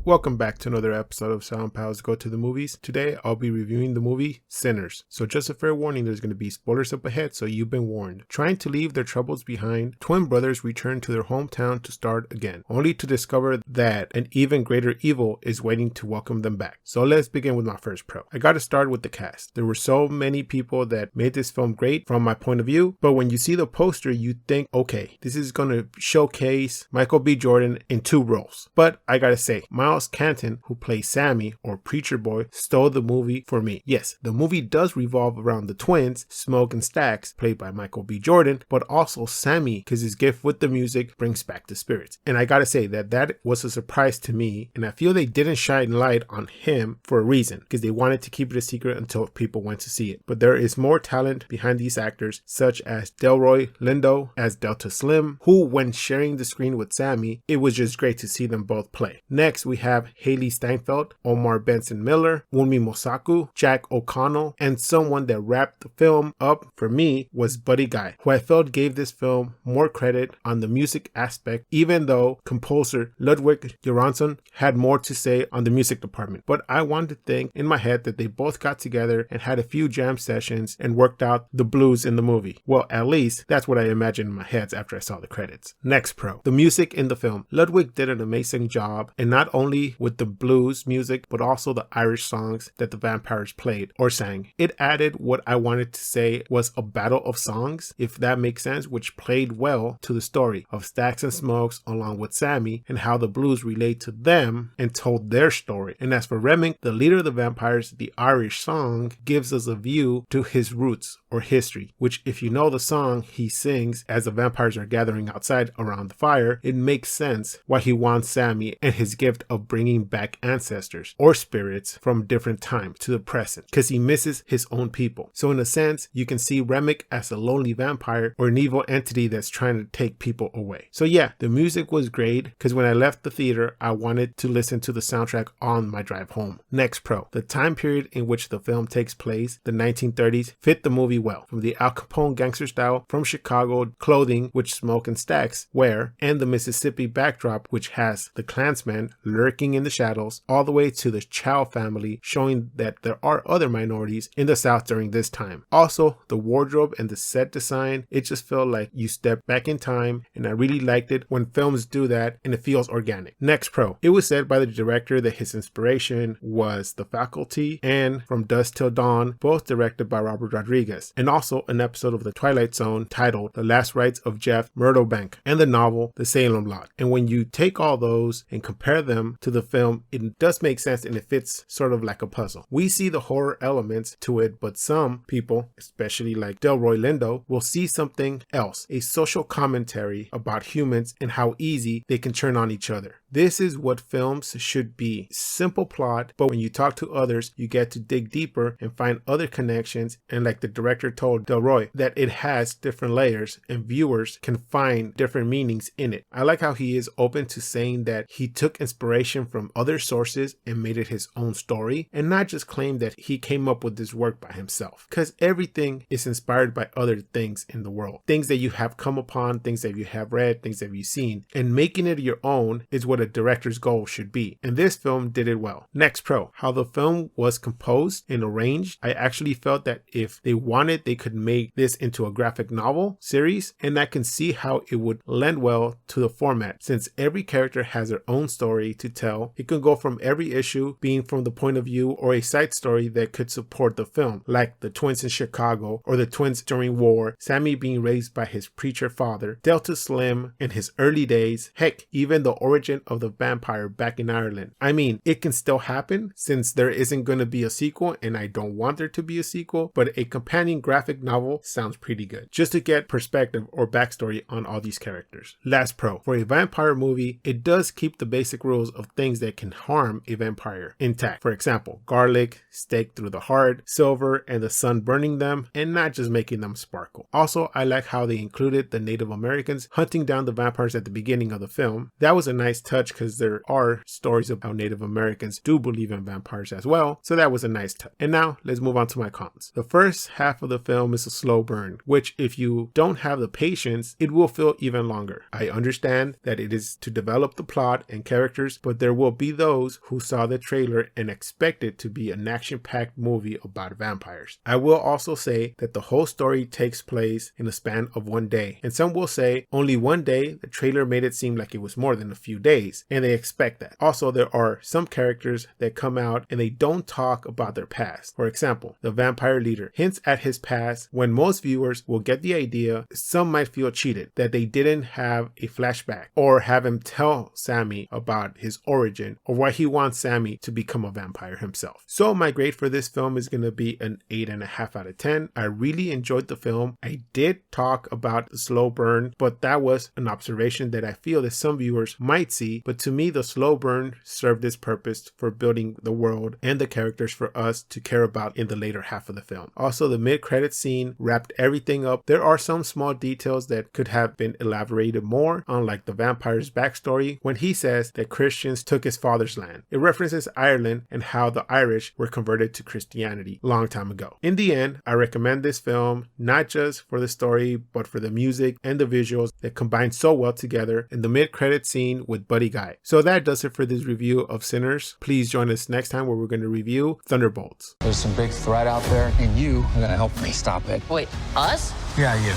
Welcome back to another episode of Sound Pals Go to the Movies. Today, I'll be reviewing the movie Sinners. So just a fair warning, there's going to be spoilers up ahead, so you've been warned. Trying to leave their troubles behind, twin brothers return to their hometown to start again, only to discover that an even greater evil is waiting to welcome them back. So let's begin with my first pro. I gotta start with the cast. There were so many people that made this film great from my point of view, but when you see the poster, you think, okay, this is going to showcase Michael B. Jordan in two roles. But I gotta say, Caton, who plays Sammy, or Preacher Boy, stole the movie for me. Yes, the movie does revolve around the twins, Smoke and Stax, played by Michael B. Jordan, but also Sammy, because his gift with the music brings back the spirits. And I gotta say that was a surprise to me, and I feel they didn't shine light on him for a reason, because they wanted to keep it a secret until people went to see it. But there is more talent behind these actors, such as Delroy Lindo as Delta Slim, who, when sharing the screen with Sammy, it was just great to see them both play. Next, we have Haley Steinfeld, Omar Benson Miller, Wunmi Mosaku, Jack O'Connell, and someone that wrapped the film up for me was Buddy Guy, who I felt gave this film more credit on the music aspect, even though composer Ludwig Göransson had more to say on the music department. But I wanted to think in my head that they both got together and had a few jam sessions and worked out the blues in the movie. Well, at least that's what I imagined in my head after I saw the credits. Next pro, the music in the film. Ludwig did an amazing job, and not only with the blues music, but also the Irish songs that the vampires played or sang. It added what I wanted to say was a battle of songs, if that makes sense, which played well to the story of Stax and Smokes along with Sammy, and how the blues relate to them and told their story. And as for Remick, the leader of the vampires, the Irish song gives us a view to his roots or history, which if you know the song he sings as the vampires are gathering outside around the fire, it makes sense why he wants Sammy and his gift of bringing back ancestors or spirits from different times to the present, because he misses his own people. So in a sense, you can see Remick as a lonely vampire or an evil entity that's trying to take people away. So yeah, the music was great, because when I left the theater, I wanted to listen to the soundtrack on my drive home. Next pro, the time period in which the film takes place, the 1930s, fit the movie well. From the Al Capone gangster style from Chicago clothing which Smoke and Stax wear, and the Mississippi backdrop which has the Klansmen lurking in the shadows, all the way to the Chow family, showing that there are other minorities in the South during this time. Also, the wardrobe and the set design, it just felt like you stepped back in time, and I really liked it when films do that and it feels organic. Next pro, it was said by the director that his inspiration was The Faculty and From Dusk Till Dawn, both directed by Robert Rodriguez, and also an episode of The Twilight Zone titled The Last Rites of Jeff Murdobank, and the novel The Salem Lot. And when you take all those and compare them to the film, it does make sense and it fits sort of like a puzzle. We see the horror elements to it, but some people, especially like Delroy Lindo, will see something else, a social commentary about humans and how easy they can turn on each other. This is what films should be. Simple plot, but when you talk to others, you get to dig deeper and find other connections, and like the director told Delroy, that it has different layers and viewers can find different meanings in it. I like how he is open to saying that he took inspiration from other sources and made it his own story, and not just claim that he came up with this work by himself, because everything is inspired by other things in the world, things that you have come upon, things that you have read, things that you've seen, and making it your own is what a director's goal should be, and this film did it well. Next pro, how the film was composed and arranged. I actually felt that if they wanted, they could make this into a graphic novel series, and I can see how it would lend well to the format, since every character has their own story to tell. It can go from every issue being from the point of view or a side story that could support the film, like the twins in Chicago or the twins during war, Sammy being raised by his preacher father, Delta Slim in his early days, heck, even the origin of the vampire back in Ireland. I mean, it can still happen since there isn't going to be a sequel, and I don't want there to be a sequel, but a companion graphic novel sounds pretty good, just to get perspective or backstory on all these characters. Last pro, for a vampire movie, it does keep the basic rules of things that can harm a vampire intact. For example, garlic, stake through the heart, silver, and the sun burning them, and not just making them sparkle. Also, I like how they included the Native Americans hunting down the vampires at the beginning of the film. That was a nice touch, because there are stories of how Native Americans do believe in vampires as well, so that was a nice touch. And now let's move on to my cons. The first half of the film is a slow burn, which if you don't have the patience, it will feel even longer. I understand that it is to develop the plot and characters, but there will be those who saw the trailer and expect it to be an action-packed movie about vampires. I will also say that the whole story takes place in a span of one day, and some will say only one day. The trailer made it seem like it was more than a few days, and they expect that. Also, there are some characters that come out and they don't talk about their past. For example, the vampire leader hints at his past when most viewers will get the idea. Some might feel cheated that they didn't have a flashback or have him tell Sammy about his origin or why he wants Sammy to become a vampire himself. So my grade for this film is going to be an 8.5 out of 10. I really enjoyed the film. I did talk about the slow burn, but that was an observation that I feel that some viewers might see. But to me, the slow burn served its purpose for building the world and the characters for us to care about in the later half of the film. Also, the mid-credit scene wrapped everything up. There are some small details that could have been elaborated more on, like the vampire's backstory when he says that Christians took his father's land. It references Ireland and how the Irish were converted to Christianity a long time ago. In the end, I recommend this film not just for the story, but for the music and the visuals that combine so well together in the mid-credit scene with Buddy Guy. So that does it for this review of Sinners. Please join us next time where we're going to review Thunderbolts. There's some big threat out there, and you are gonna help me stop it. Wait, us? Yeah, you.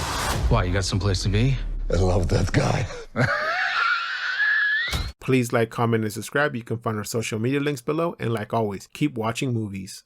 Why, you got someplace to be? I love that guy. Please like, comment, and subscribe. You can find our social media links below. And like always, keep watching movies.